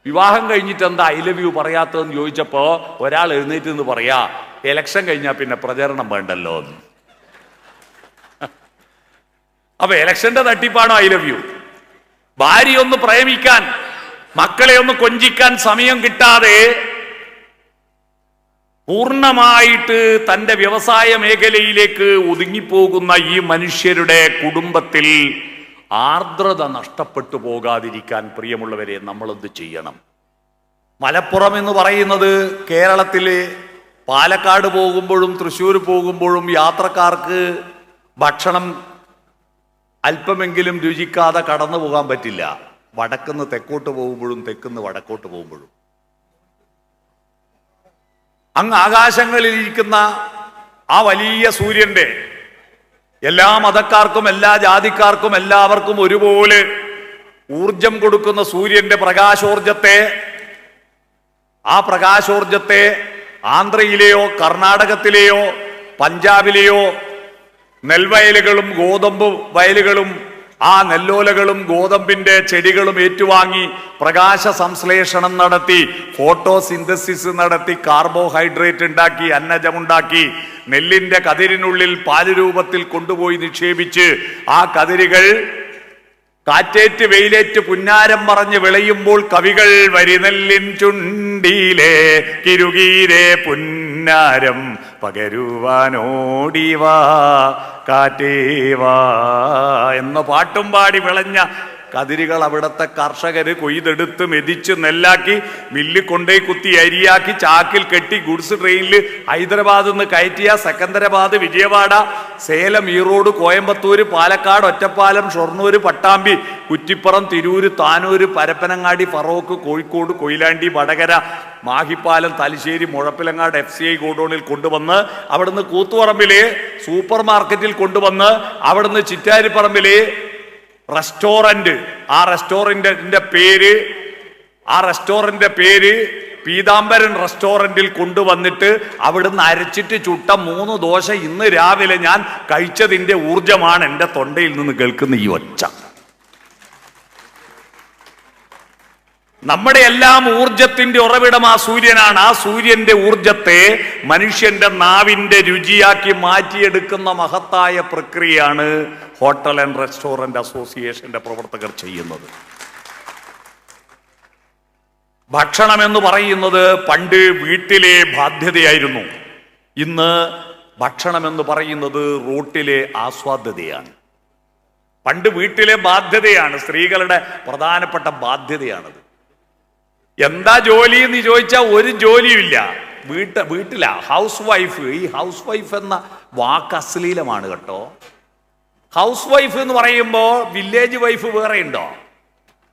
വിവാഹം കഴിഞ്ഞിട്ട് എന്താ ഐ ലവ് യു പറയാത്തതെന്ന് ചോദിച്ചപ്പോ ഒരാൾ എഴുന്നേറ്റ് നിന്ന് പറയാ, ഇലക്ഷൻ കഴിഞ്ഞാൽ പിന്നെ പ്രചരണം വേണ്ടല്ലോ എന്ന്. അപ്പൊ ഇലക്ഷന്റെ തട്ടിപ്പാണോ ഐ ലവ് യു? ഭാര്യ ഒന്ന് പ്രേമിക്കാൻ, മക്കളെ ഒന്ന് കൊഞ്ചിക്കാൻ സമയം കിട്ടാതെ പൂർണ്ണമായിട്ട് തന്റെ വ്യവസായ മേഖലയിലേക്ക് ഒതുങ്ങിപ്പോകുന്ന ഈ മനുഷ്യരുടെ കുടുംബത്തിൽ ആർദ്രത നഷ്ടപ്പെട്ടു പോകാതിരിക്കാൻ പ്രിയമുള്ളവരെ നമ്മളെന്ത് ചെയ്യണം? മലപ്പുറം എന്ന് പറയുന്നത് കേരളത്തിലെ പാലക്കാട് പോകുമ്പോഴും തൃശ്ശൂർ പോകുമ്പോഴും യാത്രക്കാർക്ക് ഭക്ഷണം അല്പമെങ്കിലും രുചിക്കാതെ കടന്നു പോകാൻ പറ്റില്ല. വടക്കുന്ന് തെക്കോട്ട് പോകുമ്പോഴും തെക്കുന്ന് വടക്കോട്ട് പോകുമ്പോഴും അങ്ങ് ആകാശങ്ങളിലിരിക്കുന്ന ആ വലിയ സൂര്യന്റെ എല്ലാ മതക്കാർക്കും എല്ലാ ജാതിക്കാർക്കും എല്ലാവർക്കും ഒരുപോലെ ഊർജം കൊടുക്കുന്ന സൂര്യന്റെ പ്രകാശോർജത്തെ ആന്ധ്രയിലെയോ കർണാടകത്തിലെയോ പഞ്ചാബിലെയോ നെൽവയലുകളും ഗോതമ്പ് വയലുകളും ആ നെല്ലോലകളും ഗോതമ്പിന്റെ ചെടികളും ഏറ്റുവാങ്ങി പ്രകാശ സംശ്ലേഷണം നടത്തി ഫോട്ടോസിന്തസിസ് നടത്തി കാർബോഹൈഡ്രേറ്റ് ഉണ്ടാക്കി അന്നജമുണ്ടാക്കി നെല്ലിന്റെ കതിരിനുള്ളിൽ പാല് രൂപത്തിൽ കൊണ്ടുപോയി നിക്ഷേപിച്ച് ആ കതിരുകൾ കാറ്റേറ്റ് വെയിലേറ്റ് പുന്നാരം മറഞ്ഞ് വിളയുമ്പോൾ കവികൾ വരിനെല്ലിൻ ചുണ്ടിയിലെ കിരുകീരെ പുന്നാരം പകരുവാനോടിവാ കാറ്റേവാ എന്ന പാട്ടും പാടി വിളഞ്ഞ കതിരുകൾ അവിടുത്തെ കർഷകര് കൊയ്തെടുത്ത് മെതിച്ച് നെല്ലാക്കി മില്ല് കൊണ്ടേ കുത്തി അരിയാക്കി ചാക്കിൽ കെട്ടി ഗുഡ്സ് ട്രെയിനിൽ ഹൈദരാബാദിൽ നിന്ന് കയറ്റിയ സെക്കന്ദരാബാദ്, വിജയവാഡ, സേലം, ഈറോഡ്, കോയമ്പത്തൂര്, പാലക്കാട്, ഒറ്റപ്പാലം, ഷൊർണൂര്, പട്ടാമ്പി, കുറ്റിപ്പുറം, തിരൂര്, താനൂര്, പരപ്പനങ്ങാടി, ഫറോക്ക്, കോഴിക്കോട്, കൊയിലാണ്ടി, വടകര, മാഹിപ്പാലം, തലശ്ശേരി, മുഴപ്പിലങ്ങാട് FCI ഗോഡൌണിൽ കൊണ്ടുവന്ന് അവിടുന്ന് കൂത്തുപറമ്പിലെ സൂപ്പർ മാർക്കറ്റിൽ കൊണ്ടുവന്ന് അവിടുന്ന് ചിറ്റാരിപ്പറമ്പിലെ റെസ്റ്റോറന്റ്, ആ റെസ്റ്റോറന്റിന്റെ പേര് പീതാംബരൻ റെസ്റ്റോറന്റിൽ കൊണ്ടുവന്നിട്ട് അവിടുന്ന് അരച്ചിട്ട് ചുട്ട 3 ദോശ ഇന്ന് രാവിലെ ഞാൻ കഴിച്ചതിന്റെ ഊർജമാണ് എൻ്റെ തൊണ്ടയിൽ നിന്ന് കേൾക്കുന്ന ഈ ഒച്ച. നമ്മുടെ എല്ലാം ഊർജത്തിന്റെ ഉറവിടം ആ സൂര്യനാണ്. ആ സൂര്യന്റെ ഊർജത്തെ മനുഷ്യന്റെ നാവിന്റെ രുചിയാക്കി മാറ്റിയെടുക്കുന്ന മഹത്തായ പ്രക്രിയയാണ് ഹോട്ടൽ ആൻഡ് റെസ്റ്റോറന്റ് അസോസിയേഷന്റെ പ്രവർത്തകർ ചെയ്യുന്നത്. ഭക്ഷണം എന്ന് പറയുന്നത് പണ്ട് വീട്ടിലെ ബാധ്യതയായിരുന്നു. ഇന്ന് ഭക്ഷണം എന്ന് പറയുന്നത് റോട്ടിലെ ആസ്വാദ്യതയാണ്. പണ്ട് വീട്ടിലെ ബാധ്യതയാണ്, സ്ത്രീകളുടെ പ്രധാനപ്പെട്ട ബാധ്യതയാണത്. എന്താ ജോലി എന്ന് ചോദിച്ചാൽ ഒരു ജോലിയുമില്ല. വീട്ടിലാ ഹൗസ് വൈഫ്. ഈ ഹൗസ് വൈഫ് എന്ന വാക്ക് അശ്ലീലമാണ് കേട്ടോ. ഹൗസ് വൈഫ് എന്ന് പറയുമ്പോൾ വില്ലേജ് വൈഫ് വേറെ ഉണ്ടോ?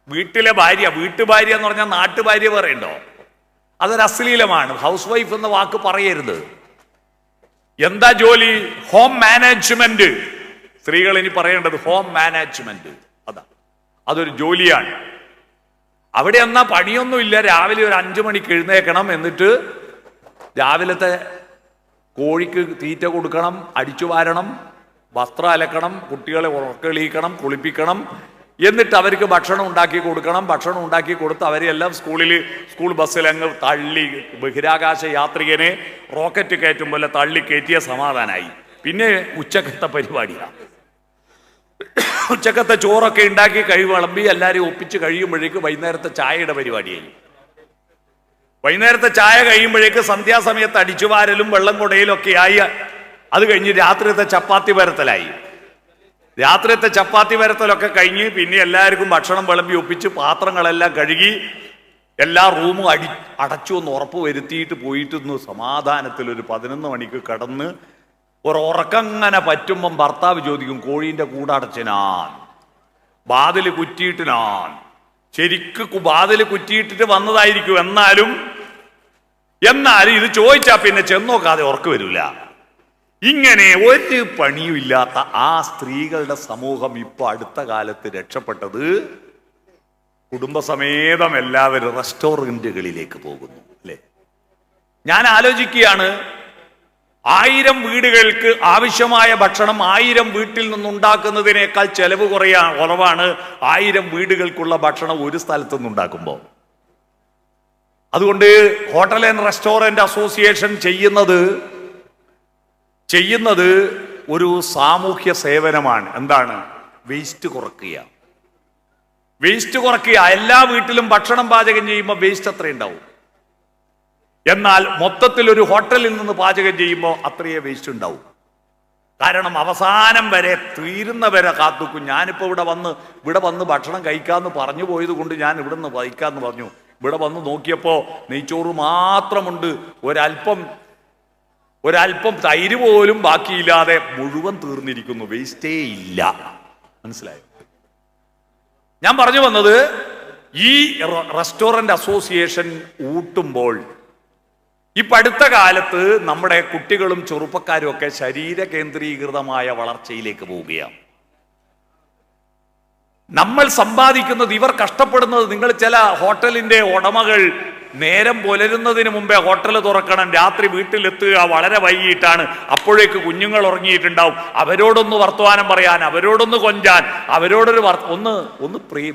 വീട്ടിലെ ഭാര്യ, വീട്ടുഭാര്യ എന്ന് പറഞ്ഞാൽ നാട്ടുഭാര്യ വേറെ ഉണ്ടോ? അതൊരു അശ്ലീലമാണ്. ഹൗസ് വൈഫ് എന്ന വാക്ക് പറയരുത്. എന്താ ജോലി? Home management. സ്ത്രീകൾ ഇനി പറയേണ്ടത് ഹോം മാനേജ്മെന്റ്. അതൊരു ജോലിയാണ്. അവിടെ എന്നാ പണിയൊന്നുമില്ല. രാവിലെ ഒരു 5 മണിക്ക് എഴുന്നേക്കണം, എന്നിട്ട് രാവിലത്തെ കോഴിക്ക് തീറ്റ കൊടുക്കണം, അടിച്ചു വാരണം, വസ്ത്രം അലക്കണം, കുട്ടികളെ ഉറക്കളിക്കണം, കുളിപ്പിക്കണം, എന്നിട്ട് അവർക്ക് ഭക്ഷണം ഉണ്ടാക്കി കൊടുക്കണം. ഭക്ഷണം ഉണ്ടാക്കി കൊടുത്ത് അവരെല്ലാം സ്കൂൾ ബസ്സിൽ അങ്ങ് തള്ളി ബഹിരാകാശ യാത്രികനെ റോക്കറ്റ് കയറ്റും പോലെ തള്ളി കയറ്റിയ സമാധാനമായി. പിന്നെ ഉച്ചക്കത്തെ പരിപാടിയാണ്. ഉച്ചക്കത്തെ ചോറൊക്കെ ഉണ്ടാക്കി വിളമ്പി എല്ലാവരും ഒപ്പിച്ച് കഴിയുമ്പോഴേക്ക് വൈകുന്നേരത്തെ ചായയുടെ പരിപാടിയായി. വൈകുന്നേരത്തെ ചായ കഴിയുമ്പോഴേക്ക് സന്ധ്യാസമയത്ത് അടിച്ചുവാരലും വെള്ളം കൊടയിലും ഒക്കെ ആയി. അത് കഴിഞ്ഞ് രാത്രിയത്തെ ചപ്പാത്തി പരത്തലായി. രാത്രിയത്തെ ചപ്പാത്തി പരത്തലൊക്കെ കഴിഞ്ഞ് പിന്നെ എല്ലാവർക്കും ഭക്ഷണം വിളമ്പി ഒപ്പിച്ച് പാത്രങ്ങളെല്ലാം കഴുകി എല്ലാ റൂമും അടച്ചു എന്ന് ഉറപ്പ് വരുത്തിയിട്ട് പോയിട്ടൊന്ന് സമാധാനത്തിൽ ഒരു 11 മണിക്ക് കടന്ന് ഉറക്കങ്ങനെ പറ്റുമ്പം ഭർത്താവ് ചോദിക്കും, കോഴീന്റെ കൂടടച്ചിനാൻ, വാതില് കുറ്റിയിട്ടിനാൻ. ശരിക്ക് വാതില് കുറ്റിയിട്ടിട്ട് വന്നതായിരിക്കും. എന്നാലും ഇത് ചോദിച്ചാൽ പിന്നെ ചെന്നോക്കാതെ ഉറക്കം വരില്ല. ഇങ്ങനെ ഒരു പണിയും ഇല്ലാത്ത ആ സ്ത്രീകളുടെ സമൂഹം ഇപ്പൊ അടുത്ത കാലത്ത് രക്ഷപ്പെട്ടത് കുടുംബസമേതം എല്ലാവരും റെസ്റ്റോറന്റുകളിലേക്ക് പോകുന്നു അല്ലെ. ഞാൻ ആലോചിക്കുകയാണ്, 1000 വീടുകൾക്ക് ആവശ്യമായ ഭക്ഷണം 1000 വീട്ടിൽ നിന്നുണ്ടാക്കുന്നതിനേക്കാൾ ചെലവ് കുറവാണ് 1000 വീടുകൾക്കുള്ള ഭക്ഷണം ഒരു സ്ഥലത്തു നിന്നുണ്ടാക്കുമ്പോൾ. അതുകൊണ്ട് ഹോട്ടൽ ആൻഡ് റെസ്റ്റോറന്റ് അസോസിയേഷൻ ചെയ്യുന്നത് ഒരു സാമൂഹ്യ സേവനമാണ്. എന്താണ്? വേസ്റ്റ് കുറയ്ക്കുക. എല്ലാ വീട്ടിലും ഭക്ഷണം പാചകം ചെയ്യുമ്പോൾ വേസ്റ്റ് അത്ര ഉണ്ടാവും. എന്നാൽ മൊത്തത്തിൽ ഒരു ഹോട്ടലിൽ നിന്ന് പാചകം ചെയ്യുമ്പോൾ അത്രയേ വേസ്റ്റ് ഉണ്ടാവും. കാരണം അവസാനം വരെ തീരുന്നവരെ കാത്തുക്കും. ഞാനിപ്പോൾ ഇവിടെ വന്ന് ഭക്ഷണം കഴിക്കാമെന്ന് പറഞ്ഞു പോയത് കൊണ്ട് ഞാൻ ഇവിടെ നിന്ന് കഴിക്കാമെന്ന് പറഞ്ഞു. ഇവിടെ വന്ന് നോക്കിയപ്പോൾ നെയ്ച്ചോറ് മാത്രമുണ്ട്. ഒരല്പം തൈര് പോലും ബാക്കിയില്ലാതെ മുഴുവൻ തീർന്നിരിക്കുന്നു. വേസ്റ്റേ ഇല്ല. മനസ്സിലായോ? ഞാൻ പറഞ്ഞു വന്നത്, ഈ റെസ്റ്റോറന്റ് അസോസിയേഷൻ ഊട്ടുമ്പോൾ ഇപ്പൊ അടുത്ത കാലത്ത് നമ്മുടെ കുട്ടികളും ചെറുപ്പക്കാരും ഒക്കെ ശരീര കേന്ദ്രീകൃതമായ വളർച്ചയിലേക്ക് പോവുകയാണ്. നമ്മൾ സമ്പാദിക്കുന്നത്, ഇവർ കഷ്ടപ്പെടുന്നത്. നിങ്ങൾ ചില ഹോട്ടലിന്റെ ഉടമകൾ നേരം പുലരുന്നതിന് മുമ്പേ ഹോട്ടൽ തുറക്കണം, രാത്രി വീട്ടിലെത്തുക വളരെ വൈകിട്ടാണ്, അപ്പോഴേക്ക് കുഞ്ഞുങ്ങൾ ഉറങ്ങിയിട്ടുണ്ടാവും. അവരോടൊന്ന് വർത്തമാനം പറയാൻ, അവരോടൊന്ന് കൊഞ്ചാൻ, അവരോടൊരു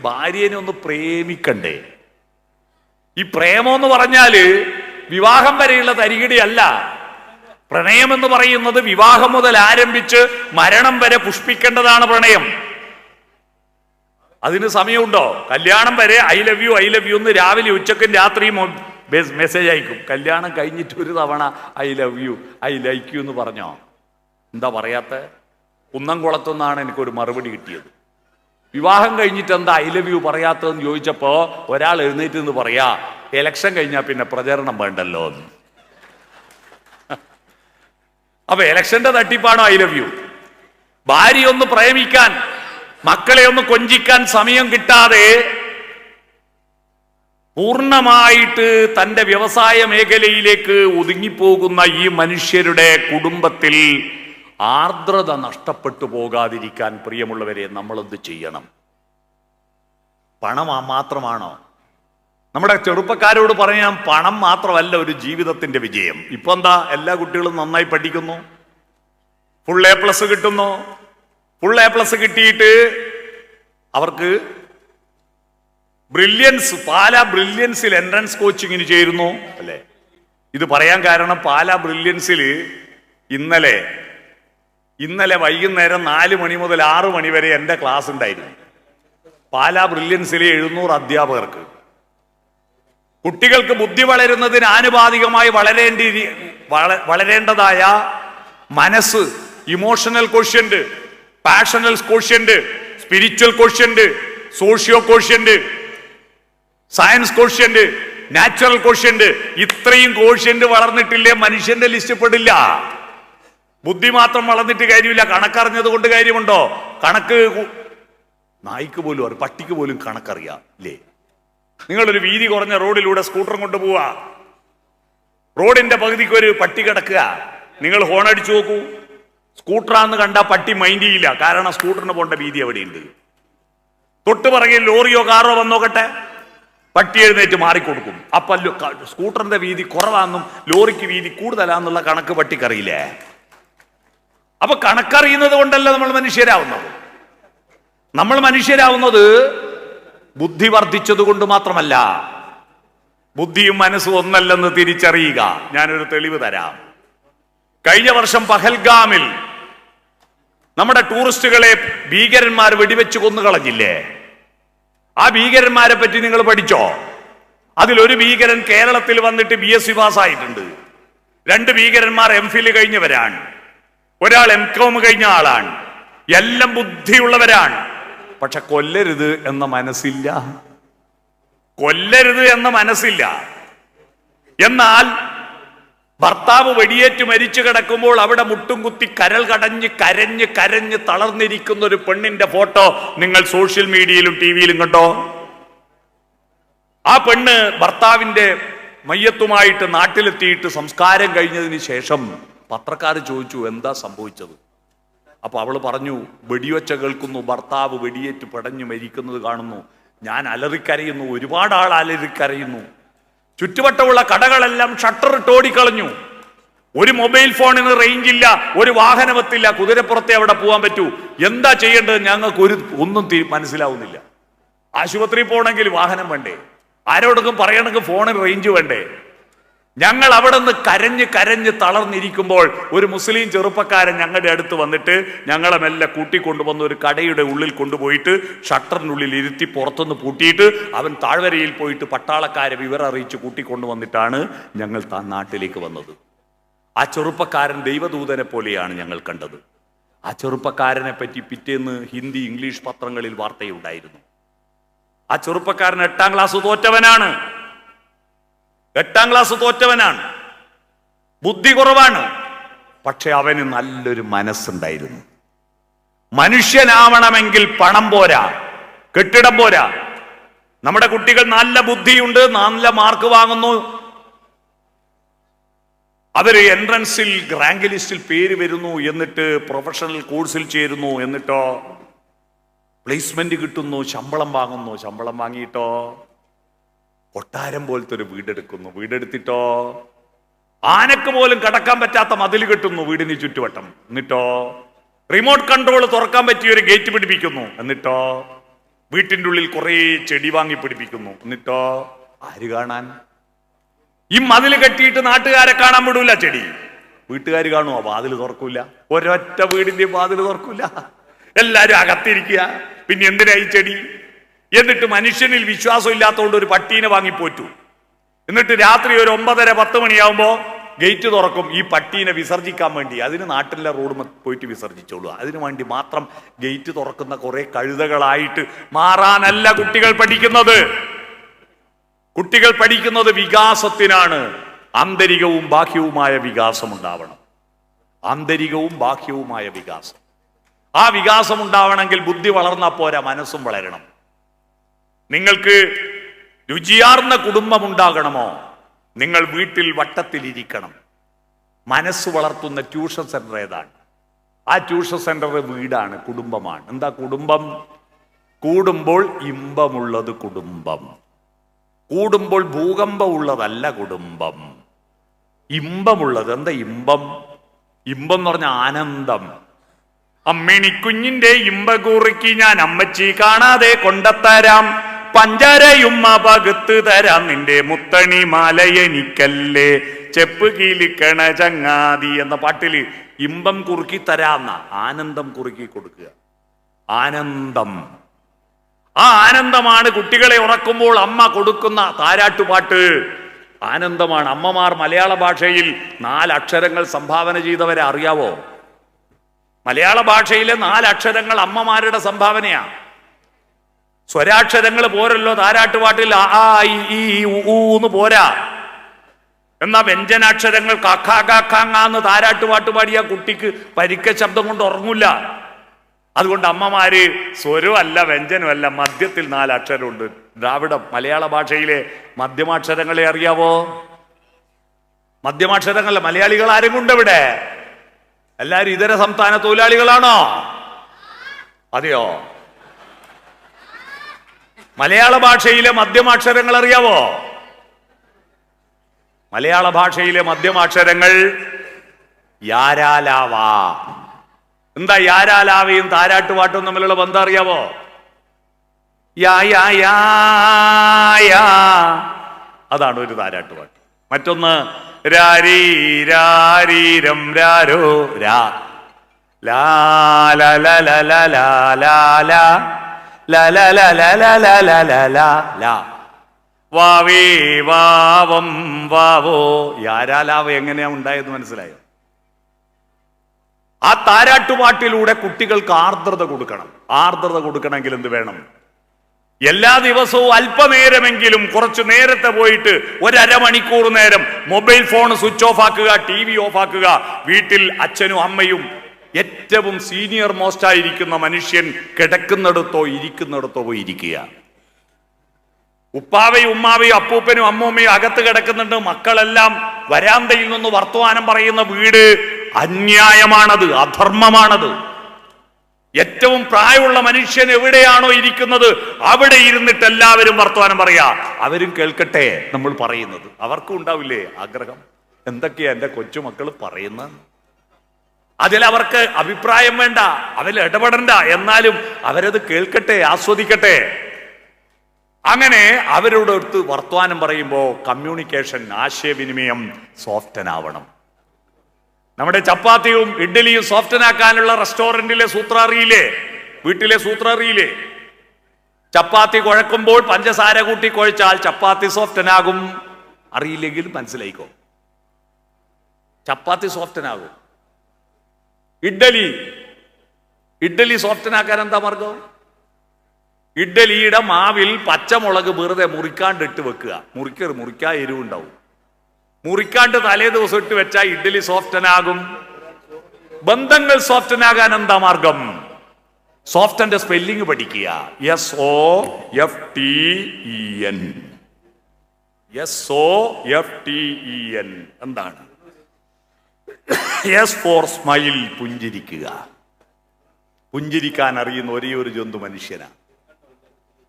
ഭാര്യനെ ഒന്ന് പ്രേമിക്കണ്ടേ? ഈ പ്രേമം എന്ന് പറഞ്ഞാല് വിവാഹം വരെയുള്ള തരികിടയല്ല. പ്രണയം എന്ന് പറയുന്നത് വിവാഹം മുതൽ ആരംഭിച്ച് മരണം വരെ പുഷ്പിക്കേണ്ടതാണ് പ്രണയം. അതിന് സമയമുണ്ടോ? കല്യാണം വരെ ഐ ലവ് യു എന്ന് രാവിലെ ഉച്ചക്കും രാത്രിയും മെസ്സേജ് അയക്കും. കല്യാണം കഴിഞ്ഞിട്ട് ഒരു തവണ I love you I like you എന്ന് പറഞ്ഞോ? എന്താ പറയാത്ത? കുന്നംകുളത്തുനിന്നാണ് എനിക്കൊരു മറുപടി കിട്ടിയത്. വിവാഹം കഴിഞ്ഞിട്ട് എന്താ ഐ ലവ് യു പറയാത്തതെന്ന് ചോദിച്ചപ്പോ ഒരാൾ എഴുന്നേറ്റ് എന്ന് പറയാ, എലക്ഷൻ കഴിഞ്ഞാൽ പിന്നെ പ്രചരണം വേണ്ടല്ലോ എന്ന്. അപ്പൊ എലക്ഷന്റെ തട്ടിപ്പാണോ ഐ ലവ് യു? ഭാര്യ ഒന്ന് പ്രേമിക്കാൻ, മക്കളെ ഒന്ന് കൊഞ്ചിക്കാൻ സമയം കിട്ടാതെ പൂർണ്ണമായിട്ട് തന്റെ വ്യവസായ മേഖലയിലേക്ക് ഒതുങ്ങിപ്പോകുന്ന ഈ മനുഷ്യരുടെ കുടുംബത്തിൽ ആർദ്രത നഷ്ടപ്പെട്ടു പോകാതിരിക്കാൻ പ്രിയമുള്ളവരെ നമ്മളെന്ത് ചെയ്യണം? പണം മാത്രമാണോ? നമ്മുടെ ചെറുപ്പക്കാരോട് പറയാം, പണം മാത്രമല്ല ഒരു ജീവിതത്തിന്റെ വിജയം. ഇപ്പൊ എന്താ, എല്ലാ കുട്ടികളും നന്നായി പഠിക്കുന്നു, ഫുൾ A+ കിട്ടുന്നു. ഫുൾ A+ കിട്ടിയിട്ട് അവർക്ക് പാലാ ബ്രില്യൻസിൽ എൻട്രൻസ് കോച്ചിങ്ങിന് ചേരുന്നു അല്ലേ? ഇത് പറയാൻ കാരണം, പാലാ ബ്രില്യൻസിൽ ഇന്നലെ വൈകുന്നേരം 4 മണി മുതൽ 6 മണി വരെ എൻ്റെ ക്ലാസ് ഉണ്ടായിരുന്നു. പാലാ ബ്രില്യൻസിലെ 700 അധ്യാപകർക്ക്. കുട്ടികൾക്ക് ബുദ്ധി വളരുന്നതിന് ആനുപാതികമായി വളരേണ്ടതായ മനസ്സ്, emotional quotient, passional quotient, spiritual quotient, socio quotient, science quotient, natural quotient, ഇത്രയും കോഷ്യന്റ് വളർന്നിട്ടില്ലേ മനുഷ്യന്റെ ലിസ്റ്റ് പെടില്ല. ബുദ്ധി മാത്രം വളർന്നിട്ട് കാര്യമില്ല. കണക്കറിഞ്ഞത് കൊണ്ട് കാര്യമുണ്ടോ? നായ്ക്ക് പോലും പട്ടിക്ക് പോലും കണക്കറിയാം ഇല്ലേ? നിങ്ങളൊരു വീതി കുറഞ്ഞ റോഡിലൂടെ സ്കൂട്ടറും കൊണ്ട് പോവാ, റോഡിന്റെ പകുതിക്ക് ഒരു പട്ടി കിടക്കുക, നിങ്ങൾ ഹോൺ അടിച്ചു നോക്കൂ. സ്കൂട്ടറാന്ന് കണ്ടാൽ പട്ടി മൈൻഡ് ചെയ്യില്ല, കാരണം സ്കൂട്ടറിന് പോകേണ്ട വീതി എവിടെയുണ്ട്. തൊട്ട് പിറകിൽ ലോറിയോ കാറോ വന്നോക്കട്ടെ, പട്ടി എഴുന്നേറ്റ് മാറിക്കൊടുക്കും. അപ്പൊ സ്കൂട്ടറിന്റെ വീതി കുറവാണെന്നും ലോറിക്ക് വീതി കൂടുതലാന്നുള്ള കണക്ക് പട്ടിക്കറിയില്ലേ? അപ്പൊ കണക്കറിയുന്നത് കൊണ്ടല്ല നമ്മൾ മനുഷ്യരാവുന്നത് ബുദ്ധി വർദ്ധിച്ചത് കൊണ്ട് മാത്രമല്ല. ബുദ്ധിയും മനസ്സും ഒന്നല്ലെന്ന് തിരിച്ചറിയുക. ഞാനൊരു തെളിവ് തരാം. കഴിഞ്ഞ വർഷം പഹൽഗാമിൽ നമ്മുടെ ടൂറിസ്റ്റുകളെ ഭീകരന്മാർ വെടിവെച്ച് കൊന്നുകളഞ്ഞില്ലേ? ആ ഭീകരന്മാരെ പറ്റി നിങ്ങൾ പഠിച്ചോ? അതിലൊരു ഭീകരൻ കേരളത്തിൽ വന്നിട്ട് BSc പാസ്സായിട്ടുണ്ട്. 2 ഭീകരന്മാർ MPhil കഴിഞ്ഞവരാണ്. ഒരാൾ MCom കഴിഞ്ഞ ആളാണ്. എല്ലാം ബുദ്ധിയുള്ളവരാണ്. പക്ഷെ കൊല്ലരുത് എന്ന മനസ്സില്ല. എന്നാൽ ഭർത്താവ് വെടിയേറ്റ് മരിച്ചു കിടക്കുമ്പോൾ അവിടെ മുട്ടും കുത്തി കരൾ കരഞ്ഞ് തളർന്നിരിക്കുന്ന ഒരു പെണ്ണിന്റെ ഫോട്ടോ നിങ്ങൾ സോഷ്യൽ മീഡിയയിലും TV-യിലും കണ്ടോ? ആ പെണ്ണ് ഭർത്താവിന്റെ മയ്യത്തുമായിട്ട് നാട്ടിലെത്തിയിട്ട് സംസ്കാരം കഴിഞ്ഞതിന് ശേഷം പത്രക്കാർ ചോദിച്ചു, എന്താ സംഭവിച്ചത്? അപ്പൊ അവള് പറഞ്ഞു, വെടിവെച്ച കേൾക്കുന്നു, ഭർത്താവ് വെടിയേറ്റ് പടഞ്ഞു മരിക്കുന്നത് കാണുന്നു, ഞാൻ അലറിക്കരയുന്നു, ഒരുപാട് ആൾ അലറിക്കരയുന്നു. ചുറ്റുവട്ടമുള്ള കടകളെല്ലാം ഷട്ടറിട്ട് ഓടിക്കളഞ്ഞു. ഒരു മൊബൈൽ ഫോണിന് റേഞ്ച് ഇല്ല, ഒരു വാഹനമെത്തില്ല, കുതിരപ്പുറത്തെ അവിടെ പോകാൻ പറ്റൂ. എന്താ ചെയ്യേണ്ടത് ഞങ്ങൾക്ക് ഒന്നും മനസ്സിലാവുന്നില്ല. ആശുപത്രിയിൽ പോകണമെങ്കിൽ വാഹനം വേണ്ടേ? ആരോടൊക്കെ പറയണമെങ്കിൽ ഫോണിൽ റേഞ്ച് വേണ്ടേ? ഞങ്ങൾ അവിടെ നിന്ന് കരഞ്ഞ് കരഞ്ഞ് തളർന്നിരിക്കുമ്പോൾ ഒരു മുസ്ലിം ചെറുപ്പക്കാരൻ ഞങ്ങളുടെ അടുത്ത് വന്നിട്ട് ഞങ്ങളെ മെല്ലെ കൂട്ടിക്കൊണ്ടുവന്ന് ഒരു കടയുടെ ഉള്ളിൽ കൊണ്ടുപോയിട്ട് ഷട്ടറിനുള്ളിൽ ഇരുത്തി പുറത്തുനിന്ന് പൂട്ടിയിട്ട് അവൻ താഴ്വരയിൽ പോയിട്ട് പട്ടാളക്കാരെ വിവരം അറിയിച്ച് കൂട്ടിക്കൊണ്ടുവന്നിട്ടാണ് ഞങ്ങൾ നാട്ടിലേക്ക് വന്നത്. ആ ചെറുപ്പക്കാരൻ ദൈവദൂതനെ പോലെയാണ് ഞങ്ങൾ കണ്ടത്. ആ ചെറുപ്പക്കാരനെ പറ്റി പിറ്റേന്ന് ഹിന്ദി ഇംഗ്ലീഷ് പത്രങ്ങളിൽ വാർത്തയുണ്ടായിരുന്നു. ആ ചെറുപ്പക്കാരൻ 8ാം ക്ലാസ് തോറ്റവനാണ്. 8ാം ക്ലാസ് തോറ്റവനാണ്, ബുദ്ധി കുറവാണ്. പക്ഷെ അവന് നല്ലൊരു മനസ്സുണ്ടായിരുന്നു. മനുഷ്യനാവണമെങ്കിൽ പണം പോരാ, കെട്ടിടം പോരാ. നമ്മുടെ കുട്ടികൾ നല്ല ബുദ്ധിയുണ്ട്, നല്ല മാർക്ക് വാങ്ങുന്നു, അവര് എൻട്രൻസിൽ റാങ്ക് ലിസ്റ്റിൽ പേര് വരുന്നു, എന്നിട്ട് പ്രൊഫഷണൽ കോഴ്സിൽ ചേരുന്നു, എന്നിട്ടോ പ്ലേസ്മെന്റ് കിട്ടുന്നു, ശമ്പളം വാങ്ങുന്നു. ശമ്പളം വാങ്ങിയിട്ടോ കൊട്ടാരം പോലത്തെ ഒരു വീടെടുക്കുന്നു. വീടെടുത്തിട്ടോ ആനക്ക് പോലും കടക്കാൻ പറ്റാത്ത മതിൽ കെട്ടുന്നു വീടിന് ചുറ്റുവട്ടം. എന്നിട്ടോ റിമോട്ട് കൺട്രോൾ തുറക്കാൻ പറ്റിയ ഒരു ഗേറ്റ് പിടിപ്പിക്കുന്നു. എന്നിട്ടോ വീട്ടിൻ്റെ ഉള്ളിൽ കുറെ ചെടി വാങ്ങി പിടിപ്പിക്കുന്നു. എന്നിട്ടോ ആര് കാണാൻ? ഈ മതിൽ കെട്ടിയിട്ട് നാട്ടുകാരെ കാണാൻ വിടൂല. ചെടി വീട്ടുകാർ കാണുമോ? വാതിൽ തുറക്കൂല. ഒരൊറ്റ വീടിന്റെ വാതിൽ തുറക്കൂല. എല്ലാരും അകത്തിരിക്കുക. പിന്നെ എന്തിനാ ഈ ചെടി? എന്നിട്ട് മനുഷ്യനിൽ വിശ്വാസം ഇല്ലാത്തതുകൊണ്ട് ഒരു പട്ടീനെ വാങ്ങിപ്പോറ്റു. എന്നിട്ട് രാത്രി ഒരു 9:30-10 മണിയാവുമ്പോ ഗേറ്റ് തുറക്കും ഈ പട്ടീനെ വിസർജിക്കാൻ വേണ്ടി. അതിന് നാട്ടിലെ റോഡ് പോയിട്ട് വിസർജിച്ചോളൂ. അതിനു വേണ്ടി മാത്രം ഗേറ്റ് തുറക്കുന്ന കുറെ കഴുതകളായിട്ട് മാറാനല്ല കുട്ടികൾ പഠിക്കുന്നത്. കുട്ടികൾ പഠിക്കുന്നത് വികാസത്തിനാണ്. ആന്തരികവും ബാഹ്യവുമായ വികാസം ഉണ്ടാവണം. ആന്തരികവും ബാഹ്യവുമായ വികാസം. ആ വികാസം ഉണ്ടാവണമെങ്കിൽ ബുദ്ധി വളർന്നാൽ പോരാ, മനസ്സും വളരണം. നിങ്ങൾക്ക് രുചിയാർന്ന കുടുംബം ഉണ്ടാകണമോ? നിങ്ങൾ വീട്ടിൽ വട്ടത്തിലിരിക്കണം. മനസ്സ് വളർത്തുന്ന ട്യൂഷൻ സെന്റർ ഏതാണ്? ആ ട്യൂഷൻ സെന്റർ വീടാണ്, കുടുംബമാണ്. എന്താ കുടുംബം? കൂടുമ്പോൾ ഇമ്പമുള്ളത് കുടുംബം. കൂടുമ്പോൾ ഭൂകമ്പം ഉള്ളതല്ല കുടുംബം. ഇമ്പമുള്ളത്. എന്താ ഇമ്പം? ഇമ്പം എന്ന് പറഞ്ഞ ആനന്ദം. അമ്മിണിക്കുഞ്ഞിന്റെ ഇമ്പകൂറിക്ക് ഞാൻ അമ്മച്ചി കാണാതെ കൊണ്ടത്തരാം, പഞ്ചരയുമ്മ പകുത്ത് തരാം, നിന്റെ മുത്തണി മാലയെനിക്കല്ലേ ചെപ്പ് കീലിക്കണ ചങ്ങാതി എന്ന പാട്ടില് ഇമ്പം കുറുക്കി തരാന്ന, ആനന്ദം കുറുക്കി കൊടുക്കുക. ആനന്ദം. ആ ആനന്ദമാണ് കുട്ടികളെ ഉറക്കുമ്പോൾ അമ്മ കൊടുക്കുന്ന താരാട്ടുപാട്ട്. ആനന്ദമാണ്. അമ്മമാർ മലയാള ഭാഷയിൽ 4 അക്ഷരങ്ങൾ സംഭാവന ചെയ്തവരെ അറിയാവോ? മലയാള ഭാഷയിലെ 4 അക്ഷരങ്ങൾ അമ്മമാരുടെ സംഭാവനയാ. സ്വരാക്ഷരങ്ങൾ പോരല്ലോ താരാട്ടുപാട്ടിൽ. ആ ഈ ഊന്ന് പോരാ. എന്നാ വ്യഞ്ജനാക്ഷരങ്ങൾ കക്കാന്ന് താരാട്ടുപാട്ട് പാടിയ കുട്ടിക്ക് പരിക്ക ശബ്ദം കൊണ്ട് ഉറങ്ങൂല. അതുകൊണ്ട് അമ്മമാര് സ്വരമല്ല വ്യഞ്ജനമല്ല, മധ്യത്തിൽ 4 അക്ഷരമുണ്ട്. ദ്രാവിഡം മലയാള ഭാഷയിലെ മധ്യമാക്ഷരങ്ങളെ അറിയാവോ? മധ്യമാക്ഷരങ്ങളെ മലയാളികൾ ആരും കൊണ്ടിവിടെ? എല്ലാരും ഇതര സംസ്ഥാന തൊഴിലാളികളാണോ? അതെയോ? മലയാള ഭാഷയിലെ മധ്യമാക്ഷരങ്ങൾ അറിയാവോ? മലയാള ഭാഷയിലെ മധ്യമാക്ഷരങ്ങൾ യാരാലാവ. എന്താ യാരാലാവയും താരാട്ടുപാട്ടും തമ്മിലുള്ള ബന്ധം അറിയാവോ? യാ യാ യാ യാ, അതാണ് ഒരു താരാട്ടുപാട്ട്. മറ്റൊന്ന് രാരീ രാരീരം രാരോ രാ ലാ ലാ ലാ ലാ ലാ ലാ ലാ ലാ ലാ ലാ ലാ ലാ ലാ ലാ ലാ ലാ ലാ വാവേ വാവം വാവോ. യാരാലാവ എങ്ങനെയാ ഉണ്ടായെന്ന് മനസ്സിലായോ? ആ താരാട്ടുപാട്ടിലൂടെ കുട്ടികൾക്ക് ആർദ്രത കൊടുക്കണം. ആർദ്രത കൊടുക്കണമെങ്കിൽ എന്ത് വേണം? എല്ലാ ദിവസവും അല്പനേരമെങ്കിലും കുറച്ചു നേരത്തെ പോയിട്ട് 1.5 മണിക്കൂർ നേരം മൊബൈൽ ഫോൺ സ്വിച്ച് ഓഫ് ആക്കുക, TV ഓഫ് ആക്കുക. വീട്ടിൽ അച്ഛനും അമ്മയും ഏറ്റവും സീനിയർ മോസ്റ്റ് ആയിരിക്കുന്ന മനുഷ്യൻ കിടക്കുന്നിടത്തോ ഇരിക്കുന്നിടത്തോ പോയി ഇരിക്കുക. ഉപ്പാവയും ഉമ്മാവയും അപ്പൂപ്പനും അമ്മൂമ്മയും അകത്ത് കിടക്കുന്നുണ്ട്. മക്കളെല്ലാം വരാന്തയിൽ നിന്ന് വർത്തമാനം പറയുന്ന വീട് അന്യായമാണത്, അധർമ്മമാണത്. ഏറ്റവും പ്രായമുള്ള മനുഷ്യൻ എവിടെയാണോ ഇരിക്കുന്നത് അവിടെ ഇരുന്നിട്ട് എല്ലാവരും വർത്തമാനം പറയാ. അവരും കേൾക്കട്ടെ നമ്മൾ പറയുന്നത്. അവർക്കും ഉണ്ടാവില്ലേ ആഗ്രഹം? എന്തൊക്കെയാ എന്റെ കൊച്ചുമക്കൾ പറയുന്നത്? അതിൽ അവർക്ക് അഭിപ്രായം വേണ്ട, അതിൽ ഇടപെടണ്ട, എന്നാലും അവരത് കേൾക്കട്ടെ, ആസ്വദിക്കട്ടെ. അങ്ങനെ അവരോട് അടുത്ത് വർത്തമാനം പറയുമ്പോൾ കമ്മ്യൂണിക്കേഷൻ, ആശയവിനിമയം സോഫ്റ്റനാവണം. നമ്മുടെ ചപ്പാത്തിയും ഇഡ്ഡലിയും സോഫ്റ്റനാക്കാനുള്ള റെസ്റ്റോറന്റിലെ സൂത്രം അറിയില്ലേ? വീട്ടിലെ സൂത്രം അറിയില്ലേ? ചപ്പാത്തി കുഴക്കുമ്പോൾ പഞ്ചസാര കൂട്ടി കുഴച്ചാൽ ചപ്പാത്തി സോഫ്റ്റനാകും. അറിയില്ലെങ്കിൽ മനസ്സിലായിക്കോ, ചപ്പാത്തി സോഫ്റ്റനാകും. ഇഡ്ഡലി സോഫ്റ്റനാക്കാൻ എന്താ മാർഗം? ഇഡ്ഡലിയുടെ മാവിൽ പച്ചമുളക് വെറുതെ മുറിക്കാണ്ട് ഇട്ട് വെക്കുക. മുറിക്കാ എരിവുണ്ടാവും. മുറിക്കാണ്ട് തലേ ദിവസം ഇട്ട് വെച്ചാൽ ഇഡ്ഡലി സോഫ്റ്റനാകും. ബന്ധങ്ങൾ സോഫ്റ്റനാകാൻ എന്താ മാർഗം? സോഫ്റ്റന്റെ സ്പെല്ലിംഗ് പഠിക്കുക. SOFTEN. SOFTEN എന്താണ്? S ഫോർ സ്മൈൽ, പുഞ്ചിരിക്കുക. പുഞ്ചിരിക്കാൻ അറിയുന്ന ഒരേ ഒരു ജന്തു മനുഷ്യനാണ്.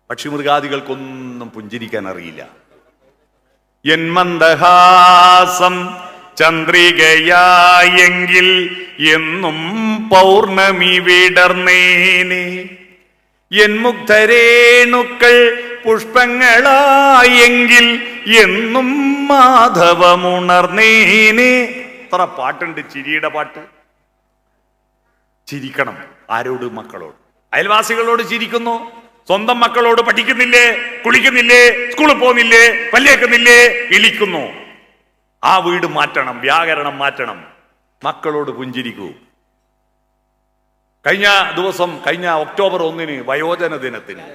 പക്ഷിമൃഗാദികൾക്കൊന്നും പുഞ്ചിരിക്കാൻ അറിയില്ല. എൻ മന്ദഹാസം ചന്ദ്രികയായെങ്കിൽ എന്നും പൗർണമി വിടർന്നേനെ, എൻ മുഗ്ധരേണുക്കൾ പുഷ്പങ്ങളായെങ്കിൽ എന്നും മാധവമുണർന്നേനെ. എത്ര പാട്ടുണ്ട്, ചിരിയുടെ പാട്ട്. ചിരിക്കണം. ആരോട്? മക്കളോട്. അയൽവാസികളോട് ചിരിക്കുന്നു. സ്വന്തം മക്കളോട് പഠിക്കുന്നില്ലേ, കുളിക്കുന്നില്ലേ, സ്കൂളിൽ പോകുന്നില്ലേ, പല്ലേക്കുന്നില്ലേ, ഇളിക്കുന്നു. ആ വീട് മാറ്റണം, വ്യാകരണം മാറ്റണം. മക്കളോട് പുഞ്ചിരിക്കൂ. കഴിഞ്ഞ ഒക്ടോബർ 1 വയോജന ദിനത്തിന്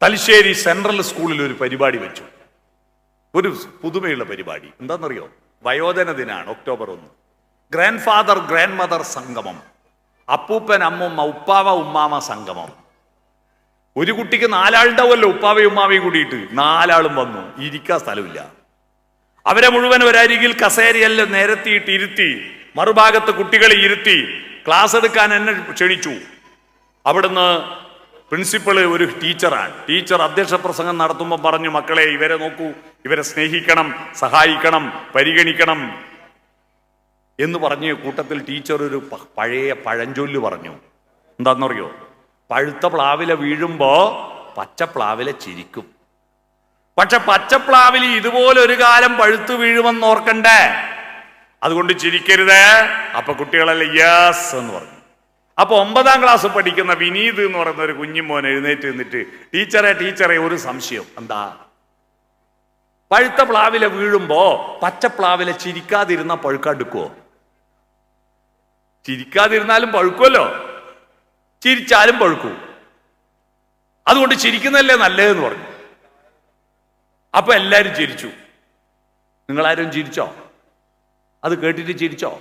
തലശ്ശേരി സെൻട്രൽ സ്കൂളിൽ ഒരു പരിപാടി വെച്ചു. ഒരു പുതുമയുള്ള പരിപാടി. എന്താണെന്നറിയോ? വയോജന ദിനാണ് October 1. Grandfather grandmother സംഗമം, അപ്പൂപ്പൻ അമ്മുമ്മ, ഉപ്പാവ ഉമ്മാമ സംഗമം. ഒരു കുട്ടിക്ക് 4 ആളുണ്ടാവുമല്ലോ, ഉപ്പാവയും ഉമ്മാവയും കൂടിയിട്ട്. 4 ആളും വന്നു. ഇരിക്കാൻ സ്ഥലമില്ല. അവരെ മുഴുവൻ ഒരരികിൽ കസേരയെല്ലാം നിരത്തിയിട്ട് ഇരുത്തി, മറുഭാഗത്ത് കുട്ടികളെ ഇരുത്തി ക്ലാസ് എടുക്കാൻ എന്നെ ക്ഷണിച്ചു. അവിടുന്ന് പ്രിൻസിപ്പള് ഒരു ടീച്ചറാണ്. ടീച്ചർ അധ്യക്ഷ പ്രസംഗം നടത്തുമ്പോൾ പറഞ്ഞു, മക്കളെ ഇവരെ നോക്കൂ, ഇവരെ സ്നേഹിക്കണം, സഹായിക്കണം, പരിഗണിക്കണം എന്ന് പറഞ്ഞ കൂട്ടത്തിൽ ടീച്ചർ ഒരു പഴയ പഴഞ്ചൊല്ല് പറഞ്ഞു. എന്താണെന്നറിയോ? പഴുത്ത പ്ലാവില വീഴുമ്പോ പച്ചപ്ലാവില ചിരിക്കും. പക്ഷെ പച്ചപ്ലാവിൽ ഇതുപോലെ ഒരു കാലം പഴുത്തു വീഴുമെന്ന് ഓർക്കണ്ടേ? അതുകൊണ്ട് ചിരിക്കരുത്. അപ്പൊ കുട്ടികളെല്ലാം യെസ് എന്ന് പറഞ്ഞു. അപ്പൊ 9ാം ക്ലാസ് പഠിക്കുന്ന വിനീത് എന്ന് പറയുന്ന ഒരു കുഞ്ഞുമോൻ എഴുന്നേറ്റ് നിന്നിട്ട്, ടീച്ചറെ ഒരു സംശയം. എന്താ? പഴുത്ത പ്ലാവില വീഴുമ്പോ പച്ചപ്ലാവില ചിരിക്കാതിരുന്ന പഴുക്കാടുക്കുവോ? ചിരിക്കാതിരുന്നാലും പഴുക്കുമല്ലോ, ചിരിച്ചാലും പഴുക്കൂ. അതുകൊണ്ട് ചിരിക്കുന്നതല്ലേ നല്ലതെന്ന് പറഞ്ഞു. അപ്പൊ എല്ലാരും ചിരിച്ചു. നിങ്ങളാരും ചിരിച്ചോ? അത് കേട്ടിട്ട് ചിരിച്ചോ?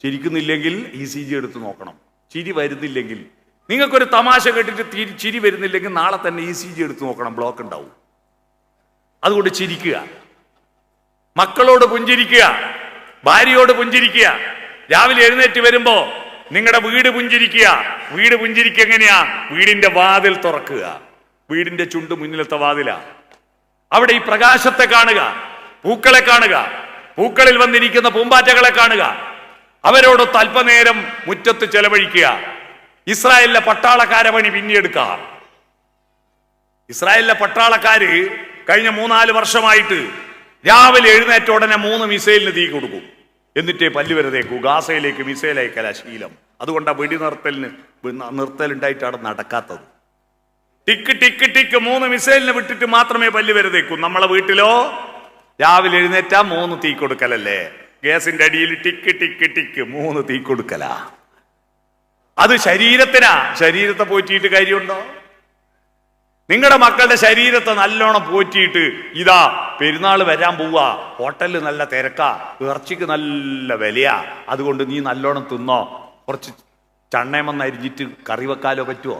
ചിരിക്കുന്നില്ലെങ്കിൽ ECG എടുത്ത് നോക്കണം. ചിരി വരുന്നില്ലെങ്കിൽ, നിങ്ങൾക്കൊരു തമാശ കേട്ടിട്ട് ചിരി വരുന്നില്ലെങ്കിൽ നാളെ തന്നെ ECG എടുത്ത് നോക്കണം, ബ്ലോക്ക് ഉണ്ടാവും. അതുകൊണ്ട് ചിരിക്കുക. മക്കളോട് പുഞ്ചിരിക്കുക, ഭാര്യയോട് പുഞ്ചിരിക്കുക. രാവിലെ എഴുന്നേറ്റ് വരുമ്പോ നിങ്ങളുടെ വീട് പുഞ്ചിരിക്കുക. വീട് പുഞ്ചിരിക്കുക എങ്ങനെയാ? വീടിന്റെ വാതിൽ തുറക്കുക. വീടിന്റെ ചുണ്ട് മുന്നിലത്തെ വാതിലാ. അവിടെ ഈ പ്രകാശത്തെ കാണുക, പൂക്കളെ കാണുക, പൂക്കളിൽ വന്നിരിക്കുന്ന പൂമ്പാറ്റകളെ കാണുക. അവരോടൊത്ത് അല്പനേരം മുറ്റത്ത് ചെലവഴിക്കുക. ഇസ്രായേലിലെ പട്ടാളക്കാരെ പണി പിന്നെടുക്കുക. ഇസ്രായേലിലെ പട്ടാളക്കാര് കഴിഞ്ഞ 3-4 വർഷമായിട്ട് രാവിലെ എഴുന്നേറ്റ ഉടനെ 3 മിസൈലിന് തീ കൊടുക്കും. എന്നിട്ടേ പല്ല് വരതേക്കൂ. ഗാസയിലേക്ക് മിസൈൽ അയക്കല ശീലം. അതുകൊണ്ടാണ് നിർത്തലുണ്ടായിട്ടാണ് നടക്കാത്തത്. ടിക്ക് ടിക്ക് ടിക്ക് 3 മിസൈലിന് വിട്ടിട്ട് മാത്രമേ പല്ല് വരതേക്കൂ. നമ്മളെ വീട്ടിലോ രാവിലെ എഴുന്നേറ്റാ 3 തീ കൊടുക്കലല്ലേ? ഗ്യാസിന്റെ അടിയിൽ ടിക്ക് ടിക്ക് ടിക്ക് 3 തീ കൊടുക്കല. അത് ശരീരത്തിനാ. ശരീരത്തെ പോറ്റിയിട്ട് കാര്യമുണ്ടോ? നിങ്ങളുടെ മക്കളുടെ ശരീരത്തെ നല്ലോണം പോറ്റിയിട്ട്, ഇതാ പെരുന്നാൾ വരാൻ പോവാ, ഹോട്ടലിൽ നല്ല തിരക്കാ, ഇറച്ചിക്ക് നല്ല വിലയാ, അതുകൊണ്ട് നീ നല്ലോണം തിന്നോ, കുറച്ച് ചണ്ണയമെന്ന് അരിഞ്ഞിട്ട് കറി വെക്കാലോ പറ്റുമോ?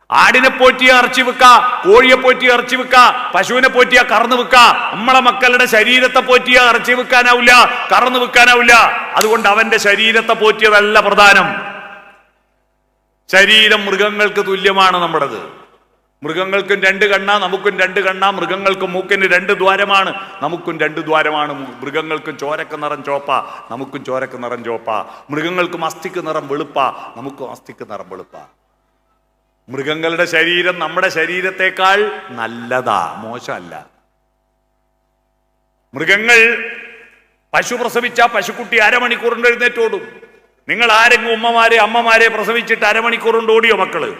ആടിനെ പോറ്റിയ ഇറച്ചി വെക്ക, കോഴിയെ പോറ്റിയ ഇറച്ചി വെക്ക, പശുവിനെ പോറ്റിയ കറന്ന് വെക്ക. നമ്മളെ മക്കളുടെ ശരീരത്തെ പോറ്റിയ ഇറച്ചി വെക്കാനാവില്ല, കറന്ന് വെക്കാനാവില്ല. അതുകൊണ്ട് അവന്റെ ശരീരത്തെ പോറ്റിയതല്ല പ്രധാനം. ശരീരം മൃഗങ്ങൾക്ക് തുല്യമാണ് നമ്മുടേത്. മൃഗങ്ങൾക്കും 2 കണ്ണാ, നമുക്കും 2 കണ്ണാ. മൃഗങ്ങൾക്കും മൂക്കിന് 2 ദ്വാരമാണ്, നമുക്കും 2 ദ്വാരമാണ്. മൃഗങ്ങൾക്കും ചോരക്ക് നിറം ചോപ്പ, നമുക്കും ചോരക്ക് നിറം ചോപ്പ. മൃഗങ്ങൾക്കും അസ്ഥിക്ക് നിറം വെളുപ്പ, നമുക്കും അസ്ഥിക്ക് നിറം വെളുപ്പ. മൃഗങ്ങളുടെ ശരീരം നമ്മുടെ ശരീരത്തെക്കാൾ നല്ലതാ, മോശമല്ല. മൃഗങ്ങൾ പശു പ്രസവിച്ച പശുക്കുട്ടി അരമണിക്കൂറിൻ്റെ എഴുന്നേറ്റോടും. നിങ്ങൾ ആരെങ്കിലും അമ്മമാരെ പ്രസവിച്ചിട്ട് അരമണിക്കൂർ കൊണ്ട് ഓടിയോ മക്കള്?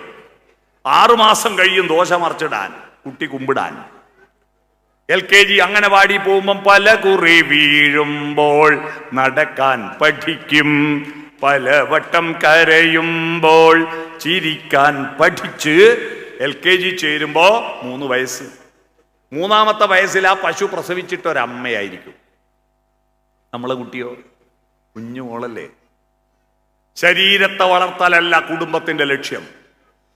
6 മാസം കഴിയും ദോശ മറിച്ചിടാൻ, കുട്ടി കുമ്പിടാൻ. LKG അംഗനവാടി പോകുമ്പം പല കുറി വീഴുമ്പോൾ നടക്കാൻ പഠിക്കും, പലവട്ടം കരയുമ്പോൾ ചിരിക്കാൻ പഠിച്ച് LKG ചേരുമ്പോ 3 വയസ്സ്. 3-ാമത്തെ വയസ്സിൽ ആ പശു പ്രസവിച്ചിട്ടൊരമ്മയായിരിക്കും. നമ്മളെ കുട്ടിയോ കുഞ്ഞു മോളല്ലേ. ശരീരത്തെ വളർത്തലല്ല കുടുംബത്തിന്റെ ലക്ഷ്യം.